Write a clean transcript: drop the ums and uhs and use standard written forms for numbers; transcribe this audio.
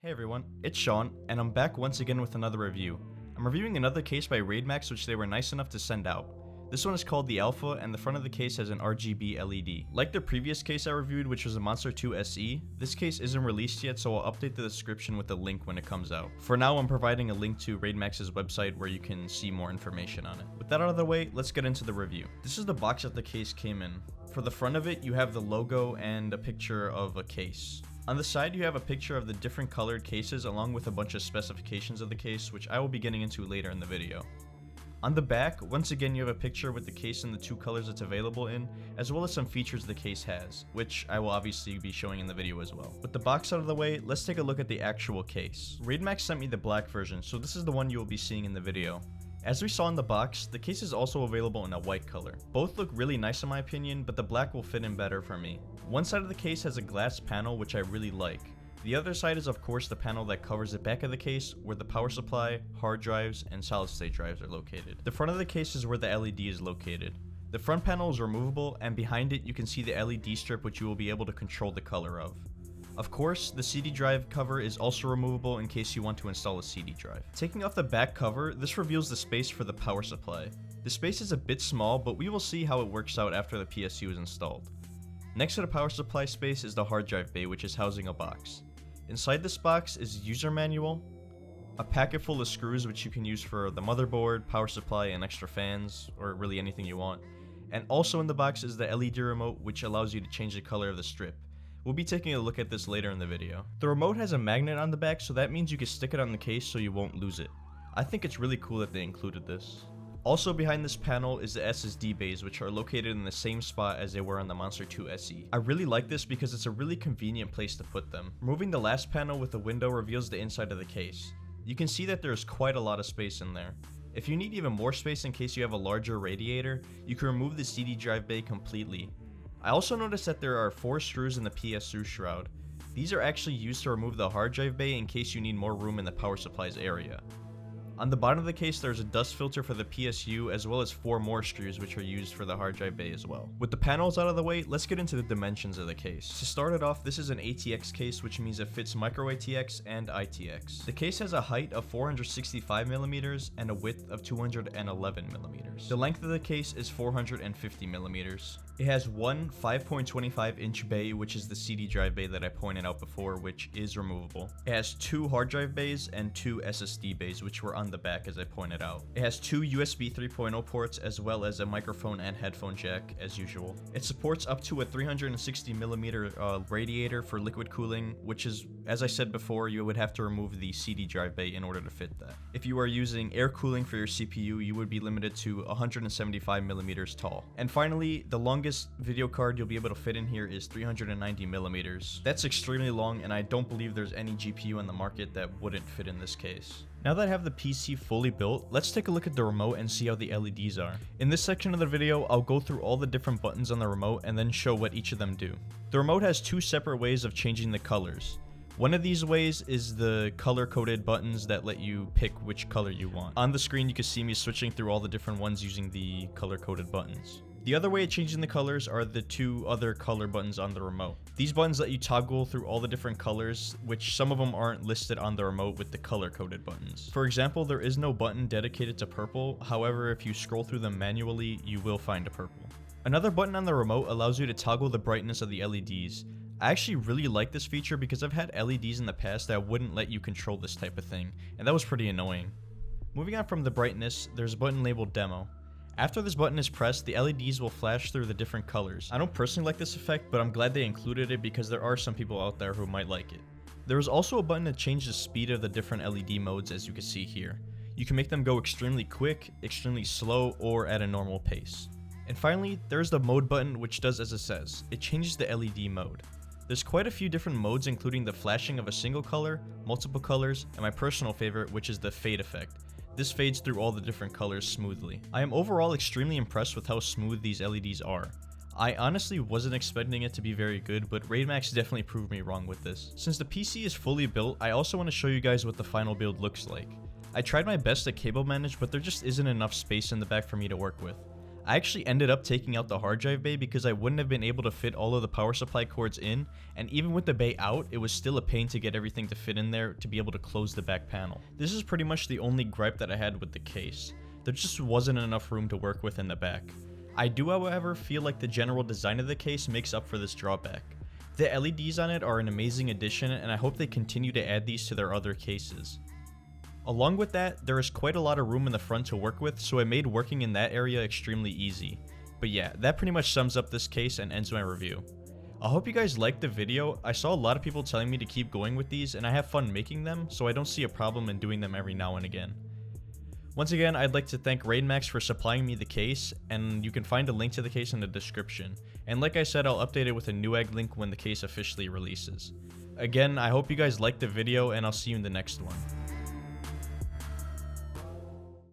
Hey everyone, it's Sean, and I'm back once again with another review. I'm reviewing another case by Raidmax which they were nice enough to send out. This one is called the Alpha, and the front of the case has an RGB LED. Like the previous case I reviewed, which was a Monster 2 SE, this case isn't released yet, so I'll update the description with a link when it comes out. For now, I'm providing a link to Raidmax's website where you can see more information on it. With that out of the way, let's get into the review. This is the box that the case came in. For the front of it, you have the logo and a picture of a case. On the side, you have a picture of the different colored cases along with a bunch of specifications of the case, which I will be getting into later in the video. On the back, once again you have a picture with the case in the two colors it's available in, as well as some features the case has, which I will obviously be showing in the video as well. With the box out of the way, let's take a look at the actual case. Raidmax sent me the black version, so this is the one you will be seeing in the video. As we saw in the box, the case is also available in a white color. Both look really nice in my opinion, but the black will fit in better for me. One side of the case has a glass panel which I really like. The other side is of course the panel that covers the back of the case, where the power supply, hard drives, and solid state drives are located. The front of the case is where the LED is located. The front panel is removable, and behind it you can see the LED strip which you will be able to control the color of. Of course, the CD drive cover is also removable in case you want to install a CD drive. Taking off the back cover, this reveals the space for the power supply. The space is a bit small, but we will see how it works out after the PSU is installed. Next to the power supply space is the hard drive bay, which is housing a box. Inside this box is a user manual, a packet full of screws which you can use for the motherboard, power supply, and extra fans, or really anything you want. And also in the box is the LED remote, which allows you to change the color of the strip. We'll be taking a look at this later in the video. The remote has a magnet on the back, so that means you can stick it on the case so you won't lose it. I think it's really cool that they included this. Also behind this panel is the Ssd Bays, which are located in the same spot as they were on the Monster 2 SE. I really like this because it's a really convenient place to put them. Removing the last panel with the window reveals the inside of the case. You can see that there's quite a lot of space in there. If you need even more space in case you have a larger radiator, you can remove the CD drive bay completely. I also noticed that there are 4 screws in the PSU shroud. These are actually used to remove the hard drive bay in case you need more room in the power supplies area. On the bottom of the case, there's a dust filter for the PSU, as well as 4 more screws which are used for the hard drive bay as well. With the panels out of the way, let's get into the dimensions of the case. To start it off, this is an ATX case, which means it fits micro ATX and ITX. The case has a height of 465mm and a width of 211mm. The length of the case is 450mm. It has one 5.25 inch bay, which is the CD drive bay that I pointed out before, which is removable. It has 2 hard drive bays and 2 SSD bays, which were on the back as I pointed out. It has 2 USB 3.0 ports, as well as a microphone and headphone jack as usual. It supports up to a 360mm radiator for liquid cooling, which is, as I said before, you would have to remove the CD drive bay in order to fit that. If you are using air cooling for your CPU, you would be limited to 175mm tall. And finally, the longest video card you'll be able to fit in here is 390mm. That's extremely long, and I don't believe there's any GPU on the market that wouldn't fit in this case. Now that I have the PC fully built, let's take a look at the remote and see how the LEDs are. In this section of the video, I'll go through all the different buttons on the remote and then show what each of them do. The remote has 2 separate ways of changing the colors. One of these ways is the color-coded buttons that let you pick which color you want. On the screen, you can see me switching through all the different ones using the color-coded buttons. The other way of changing the colors are the 2 other color buttons on the remote. These buttons let you toggle through all the different colors, which some of them aren't listed on the remote with the color-coded buttons. For example, there is no button dedicated to purple, however, if you scroll through them manually, you will find a purple. Another button on the remote allows you to toggle the brightness of the LEDs. I actually really like this feature because I've had LEDs in the past that wouldn't let you control this type of thing, and that was pretty annoying. Moving on from the brightness, there's a button labeled Demo. After this button is pressed, the LEDs will flash through the different colors. I don't personally like this effect, but I'm glad they included it because there are some people out there who might like it. There is also a button to change the speed of the different LED modes, as you can see here. You can make them go extremely quick, extremely slow, or at a normal pace. And finally, there's the mode button, which does as it says. It changes the LED mode. There's quite a few different modes, including the flashing of a single color, multiple colors, and my personal favorite, which is the fade effect. This fades through all the different colors smoothly. I am overall extremely impressed with how smooth these LEDs are. I honestly wasn't expecting it to be very good, but Raidmax definitely proved me wrong with this. Since the PC is fully built, I also want to show you guys what the final build looks like. I tried my best to cable manage, but there just isn't enough space in the back for me to work with. I actually ended up taking out the hard drive bay because I wouldn't have been able to fit all of the power supply cords in, and even with the bay out, it was still a pain to get everything to fit in there to be able to close the back panel. This is pretty much the only gripe that I had with the case. There just wasn't enough room to work with in the back. I do, however, feel like the general design of the case makes up for this drawback. The LEDs on it are an amazing addition, and I hope they continue to add these to their other cases. Along with that, there is quite a lot of room in the front to work with, so it made working in that area extremely easy. But yeah, that pretty much sums up this case and ends my review. I hope you guys liked the video. I saw a lot of people telling me to keep going with these, and I have fun making them, so I don't see a problem in doing them every now and again. Once again, I'd like to thank Raidmax for supplying me the case, and you can find a link to the case in the description. And like I said, I'll update it with a Newegg link when the case officially releases. Again, I hope you guys liked the video, and I'll see you in the next one.